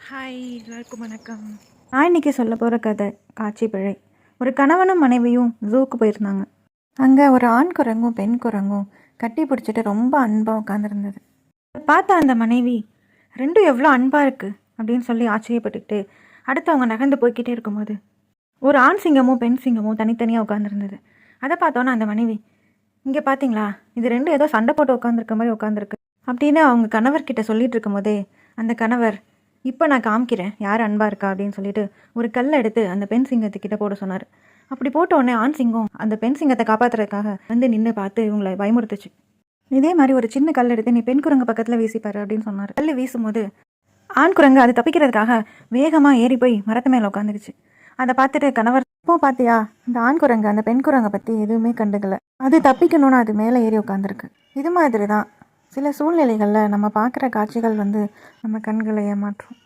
Hi, எல்லாருக்கும் வணக்கம். நான் இன்றைக்கி சொல்ல போகிற கதை காட்சி பிழை. ஒரு கணவனும் மனைவியும் ஜூக்கு போயிருந்தாங்க. அங்கே ஒரு ஆண் குரங்கும் பெண் குரங்கும் கட்டி பிடிச்சிட்டு ரொம்ப அன்பாக உட்காந்துருந்தது. பார்த்த அந்த மனைவி ரெண்டும் எவ்வளோ அன்பாக இருக்குது அப்படின்னு சொல்லி ஆச்சரியப்பட்டுக்கிட்டு அடுத்து அவங்க நகர்ந்து போய்கிட்டே இருக்கும்போது ஒரு ஆண் சிங்கமும் பெண் சிங்கமும் தனித்தனியாக உட்காந்துருந்தது. அதை பார்த்தோன்னா அந்த மனைவி, இங்கே பார்த்தீங்களா, இது ரெண்டும் ஏதோ சண்டை போட்டு உட்காந்துருக்க மாதிரி உட்காந்துருக்கு அப்படின்னு அவங்க கணவர்கிட்ட சொல்லிட்டு இருக்கும்போதே அந்த கணவர், இப்போ நான் காமிக்கிறேன் யார் அன்பாக இருக்கா அப்படின்னு சொல்லிட்டு ஒரு கல்லை எடுத்து அந்த பெண் சிங்கத்துக்கிட்ட போட சொன்னார். அப்படி போட்ட உடனே ஆண் சிங்கம் அந்த பெண் சிங்கத்தை காப்பாற்றுறதுக்காக வந்து நின்று பார்த்து இவங்களை பயமுறுத்துச்சு. இதே மாதிரி ஒரு சின்ன கல் எடுத்து நீ பெண் குரங்கு பக்கத்தில் வீசிப்பாரு அப்படின்னு சொன்னார். கல் வீசும்போது ஆண் குரங்கு அது தப்பிக்கிறதுக்காக வேகமாக ஏறி போய் மரத்து மேலே உட்காந்துருச்சு. அதை பார்த்துட்டு கணவர், இப்போ பார்த்தியா, அந்த ஆண் குரங்கு அந்த பெண் குரங்கை பற்றி எதுவுமே கண்டுக்கல, அது தப்பிக்கணும்னு அது மேலே ஏறி உட்காந்துருக்கு. இது மாதிரி தான் சில சூழ்நிலைகளில் நம்ம பார்க்குற காட்சிகள் நம்ம கண்களை ஏமாற்றும்.